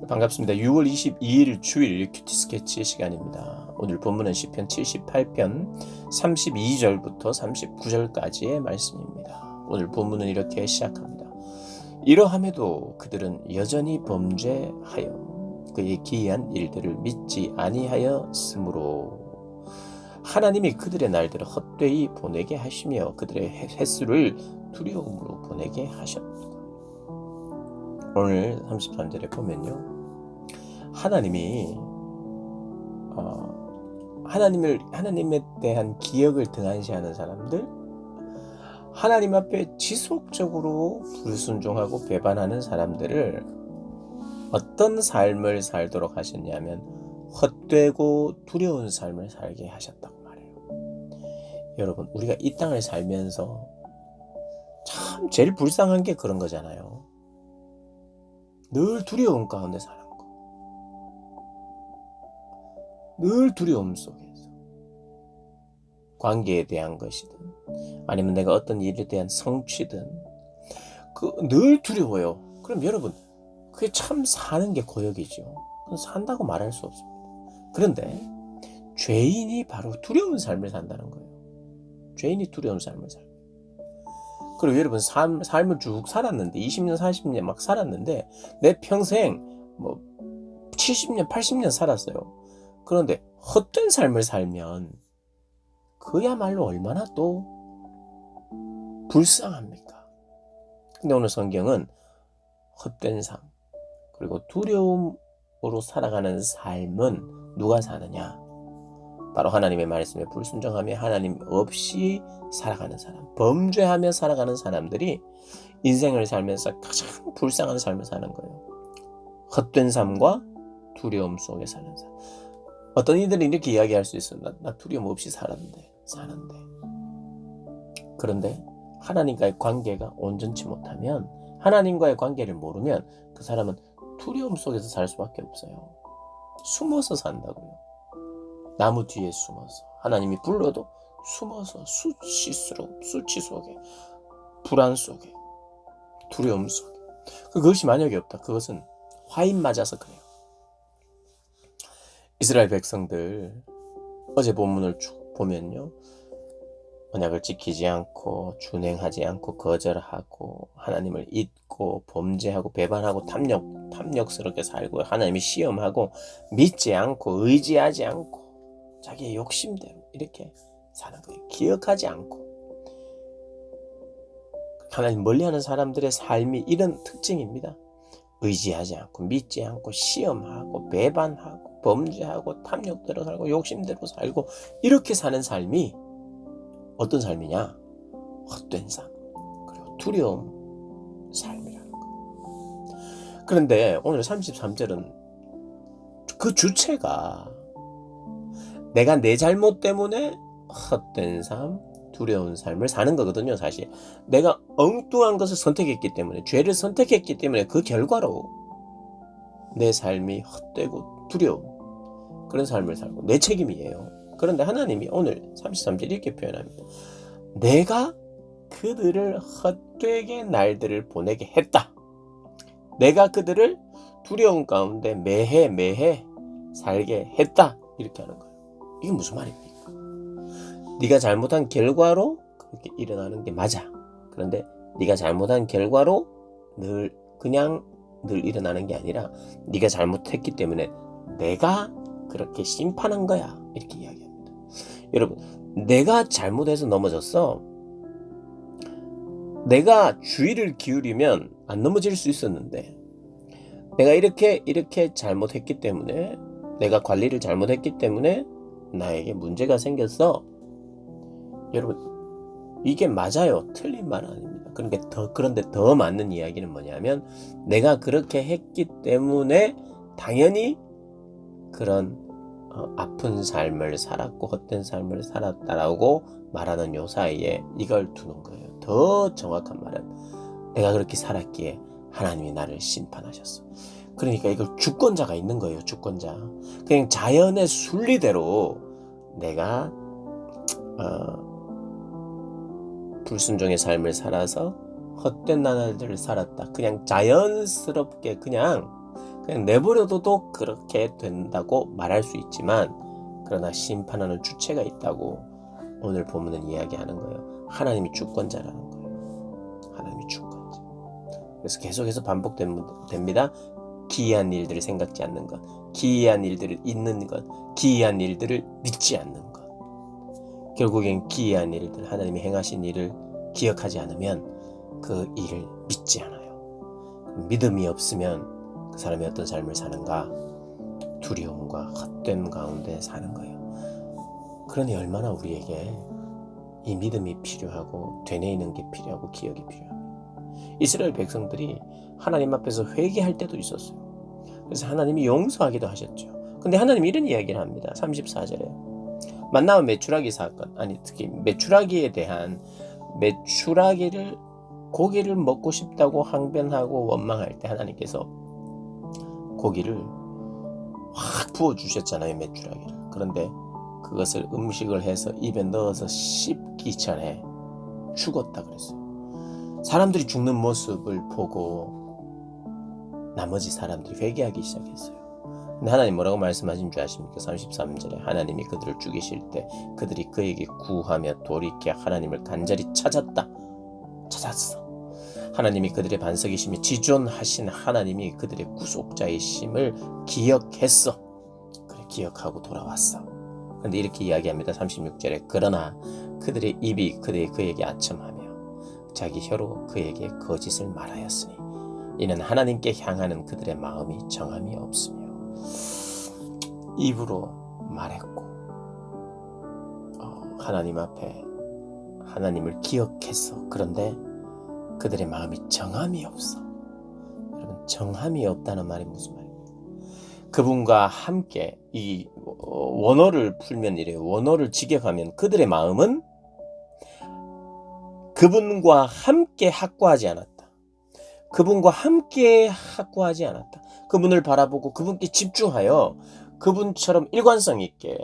반갑습니다. 6월 22일 주일 큐티 스케치 시간입니다. 오늘 본문은 시편 78편 32절부터 39절까지의 말씀입니다. 오늘 본문은 이렇게 시작합니다. 이러함에도 그들은 여전히 범죄하여 그의 기이한 일들을 믿지 아니하였으므로 하나님이 그들의 날들을 헛되이 보내게 하시며 그들의 횟수를 두려움으로 보내게 하셨다. 오늘 33절에 보면요, 하나님이 하나님에 대한 기억을 등한시하는 사람들, 하나님 앞에 지속적으로 불순종하고 배반하는 사람들을 어떤 삶을 살도록 하셨냐면 헛되고 두려운 삶을 살게 하셨다고 말해요. 여러분, 우리가 이 땅을 살면서 참 제일 불쌍한 게 그런 거잖아요. 늘 두려움 가운데 사는 거. 늘 두려움 속에서. 관계에 대한 것이든 아니면 내가 어떤 일에 대한 성취든 늘 두려워요. 그럼 여러분, 그게 참 사는 게 고역이죠. 산다고 말할 수 없습니다. 그런데 죄인이 바로 두려운 삶을 산다는 거예요. 죄인이 두려운 삶을 살고. 그리고 여러분, 삶을 쭉 살았는데 20년 40년 막 살았는데 내 평생 70년 80년 살았어요. 그런데 헛된 삶을 살면 그야말로 얼마나 또 불쌍합니까? 근데 오늘 성경은 헛된 삶, 그리고 두려움으로 살아가는 삶은 누가 사느냐? 바로 하나님의 말씀에 불순종하며 하나님 없이 살아가는 사람, 범죄하며 살아가는 사람들이 인생을 살면서 가장 불쌍한 삶을 사는 거예요. 헛된 삶과 두려움 속에 사는 삶. 어떤 이들은 이렇게 이야기할 수 있어요. 나 두려움 없이 사는데. 그런데 하나님과의 관계가 온전치 못하면, 하나님과의 관계를 모르면 그 사람은 두려움 속에서 살 수밖에 없어요. 숨어서 산다고요. 나무 뒤에 숨어서, 하나님이 불러도 숨어서 수치 속에, 불안 속에, 두려움 속에. 그것이 만약에 없다. 그것은 화인 맞아서 그래요. 이스라엘 백성들, 어제 본문을 쭉 보면요, 언약을 지키지 않고 준행하지 않고 거절하고 하나님을 잊고 범죄하고 배반하고 탐욕스럽게 살고 하나님이 시험하고 믿지 않고 의지하지 않고 자기의 욕심대로 이렇게 사는 거예요. 기억하지 않고. 하나님 멀리하는 사람들의 삶이 이런 특징입니다. 의지하지 않고 믿지 않고 시험하고 배반하고 범죄하고 탐욕대로 살고 욕심대로 살고 이렇게 사는 삶이 어떤 삶이냐? 헛된 삶, 그리고 두려움 삶이라는 거예요. 그런데 오늘 33절은 그 주체가 내가 내 잘못 때문에 헛된 삶, 두려운 삶을 사는 거거든요. 사실 내가 엉뚱한 것을 선택했기 때문에, 죄를 선택했기 때문에 그 결과로 내 삶이 헛되고 두려운 그런 삶을 살고 내 책임이에요. 그런데 하나님이 오늘 33절 이렇게 표현합니다. 내가 그들을 헛되게 날들을 보내게 했다. 내가 그들을 두려움 가운데 매해 살게 했다. 이렇게 하는 거예요. 이게 무슨 말입니까? 네가 잘못한 결과로 그렇게 일어나는 게 맞아. 그런데 네가 잘못한 결과로 늘 일어나는 게 아니라 네가 잘못했기 때문에 내가 그렇게 심판한 거야. 이렇게 이야기합니다. 여러분, 내가 잘못해서 넘어졌어. 내가 주의를 기울이면 안 넘어질 수 있었는데 내가 이렇게 잘못했기 때문에, 내가 관리를 잘못했기 때문에 나에게 문제가 생겼어. 여러분, 이게 맞아요. 틀린 말은 아닙니다. 그런데 더 맞는 이야기는 뭐냐면 내가 그렇게 했기 때문에 당연히 그런 아픈 삶을 살았고 헛된 삶을 살았다라고 말하는 요 사이에 이걸 두는 거예요. 더 정확한 말은 내가 그렇게 살았기에 하나님이 나를 심판하셨어. 그러니까 이걸 주권자가 있는 거예요. 주권자. 그냥 자연의 순리대로 내가 불순종의 삶을 살아서 헛된 나날들을 살았다. 그냥 자연스럽게 그냥 그냥 내버려둬도 그렇게 된다고 말할 수 있지만, 그러나 심판하는 주체가 있다고 오늘 본문은 이야기하는 거예요. 하나님이 주권자라는 거예요. 하나님이 주권자. 그래서 계속해서 반복됩니다. 기이한 일들을 생각지 않는 것, 기이한 일들을 잊는 것, 기이한 일들을 믿지 않는 것. 결국엔 기이한 일들, 하나님이 행하신 일을 기억하지 않으면 그 일을 믿지 않아요. 믿음이 없으면 그 사람이 어떤 삶을 사는가? 두려움과 헛됨 가운데 사는 거예요. 그러니 얼마나 우리에게 이 믿음이 필요하고 되뇌이는 게 필요하고 기억이 필요합니다. 이스라엘 백성들이 하나님 앞에서 회개할 때도 있었어요. 그래서 하나님이 용서하기도 하셨죠. 근데 하나님이 이런 이야기를 합니다. 34절에 만나와 메추라기 사건, 특히 메추라기에 대한, 메추라기를 고기를 먹고 싶다고 항변하고 원망할 때 하나님께서 고기를 확 부어주셨잖아요. 메추라기를. 그런데 그것을 음식을 해서 입에 넣어서 씹기 전에 죽었다 그랬어요. 사람들이 죽는 모습을 보고 나머지 사람들이 회개하기 시작했어요. 근데 하나님 뭐라고 말씀하신 줄 아십니까? 33절에 하나님이 그들을 죽이실 때 그들이 그에게 구하며 돌이켜 하나님을 간절히 찾았어. 하나님이 그들의 반석이시며 지존하신 하나님이 그들의 구속자이심을 기억했어. 그래, 기억하고 돌아왔어. 그런데 이렇게 이야기합니다. 36절에 그러나 그들의 입이 그에게 아첨하며 자기 혀로 그에게 거짓을 말하였으니 이는 하나님께 향하는 그들의 마음이 정함이 없으며 입으로 말했고 하나님 앞에 하나님을 기억했어. 그런데 그들의 마음이 정함이 없어. 여러분, 정함이 없다는 말이 무슨 말입니까? 그분과 함께 이 원어를 풀면 이래요. 원어를 직역하면 그들의 마음은 그분과 함께 확고하지 않았다. 그분과 함께 확고하지 않았다. 그분을 바라보고 그분께 집중하여 그분처럼 일관성 있게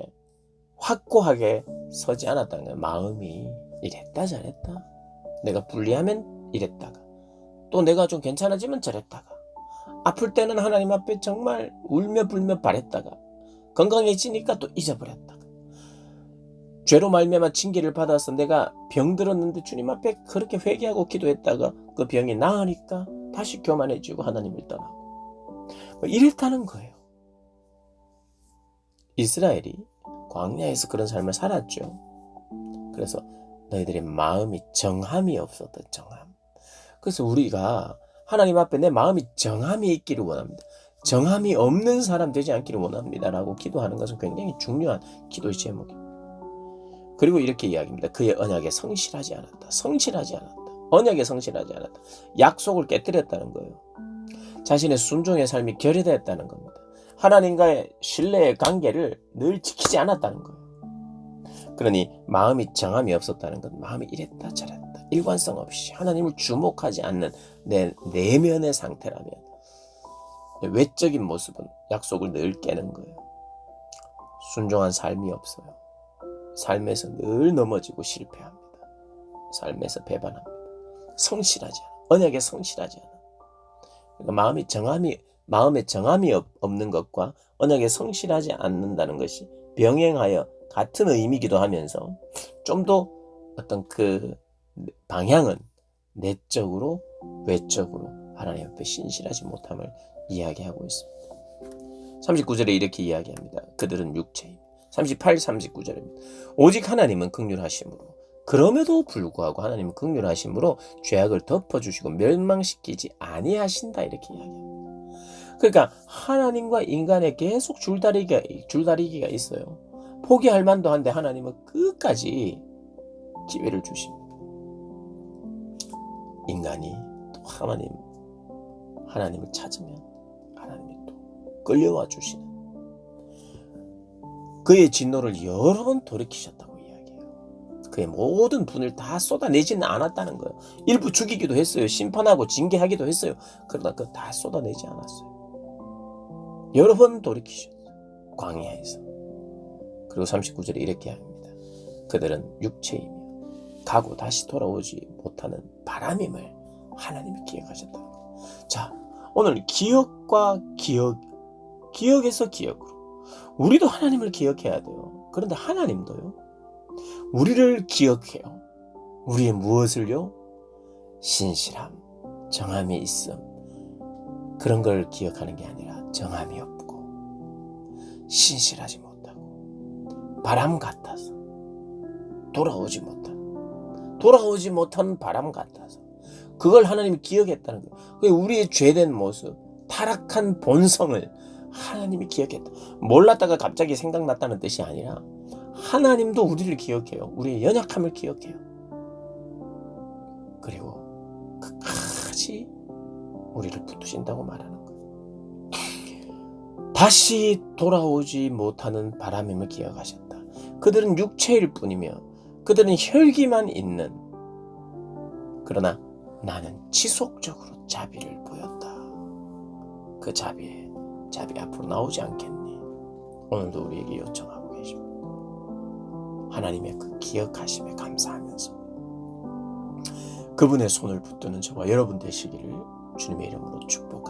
확고하게 서지 않았다는 거예요. 마음이 이랬다 저랬다. 내가 불리하면 이랬다가 또 내가 좀 괜찮아지면 저랬다가 아플 때는 하나님 앞에 정말 울며 불며 바랬다가 건강해지니까 또 잊어버렸다가 죄로 말미암아 징계를 받아서 내가 병들었는데 주님 앞에 그렇게 회개하고 기도했다가 그 병이 나으니까 다시 교만해지고 하나님을 떠나고 이랬다는 거예요. 이스라엘이 광야에서 그런 삶을 살았죠. 그래서 너희들의 마음이 정함이 없었던 정함. 그래서 우리가 하나님 앞에 내 마음이 정함이 있기를 원합니다. 정함이 없는 사람 되지 않기를 원합니다 라고 기도하는 것은 굉장히 중요한 기도의 제목입니다. 그리고 이렇게 이야기합니다. 그의 언약에 성실하지 않았다. 언약에 성실하지 않았다. 약속을 깨뜨렸다는 거예요. 자신의 순종의 삶이 결여되었다는 겁니다. 하나님과의 신뢰의 관계를 늘 지키지 않았다는 거예요. 그러니 마음이 정함이 없었다는 건 마음이 이랬다 저랬다 일관성 없이 하나님을 주목하지 않는 내 내면의 상태라면 외적인 모습은 약속을 늘 깨는 거예요. 순종한 삶이 없어요. 삶에서 늘 넘어지고 실패합니다. 삶에서 배반합니다. 성실하지 않아. 언약에 성실하지 않아. 그러니까 마음에 정함이 없는 것과 언약에 성실하지 않는다는 것이 병행하여 같은 의미이기도 하면서 좀 더 어떤 그 방향은 내적으로 외적으로 하나님 앞에 신실하지 못함을 이야기하고 있습니다. 39절에 이렇게 이야기합니다. 그들은 육체입니다. 38, 39절입니다. 오직 하나님은 긍휼하심으로 그럼에도 불구하고 하나님은 긍휼하심으로 죄악을 덮어주시고 멸망시키지 아니하신다 이렇게 이야기합니다. 그러니까 하나님과 인간의 계속 줄다리기가 있어요. 포기할 만도 한데 하나님은 끝까지 기회를 주십니다. 인간이 또 하나님을 찾으면 하나님이 또 끌려와 주시는 그의 진노를 여러 번 돌이키셨다고 이야기해요. 그의 모든 분을 다 쏟아내지는 않았다는 거예요. 일부 죽이기도 했어요. 심판하고 징계하기도 했어요. 그러나 그거 다 쏟아내지 않았어요. 여러 번 돌이키셨어요. 광야에서. 그리고 39절에 이렇게 합니다. 그들은 육체이며 가고 다시 돌아오지 못하는 바람임을 하나님이 기억하셨다는 거예요. 자, 오늘 기억과 기억에서 기억으로. 우리도 하나님을 기억해야 돼요. 그런데 하나님도요. 우리를 기억해요. 우리의 무엇을요? 신실함, 정함이 있음. 그런 걸 기억하는 게 아니라 정함이 없고 신실하지 못하고 바람 같아서 돌아오지 못한 바람 같아서 그걸 하나님이 기억했다는 거예요. 우리의 죄된 모습, 타락한 본성을 하나님이 기억했다. 몰랐다가 갑자기 생각났다는 뜻이 아니라 하나님도 우리를 기억해요. 우리의 연약함을 기억해요. 그리고 끝까지 우리를 붙드신다고 말하는 거예요. 다시 돌아오지 못하는 바람임을 기억하셨다. 그들은 육체일 뿐이며 그들은 혈기만 있는, 그러나 나는 지속적으로 자비를 보였다. 그 자비 앞으로 나오지 않겠니? 오늘도 우리에게 요청하고 계십니다. 하나님의 그 기억하심에 감사하면서 그분의 손을 붙드는 저와 여러분 되시기를 주님의 이름으로 축복합니다.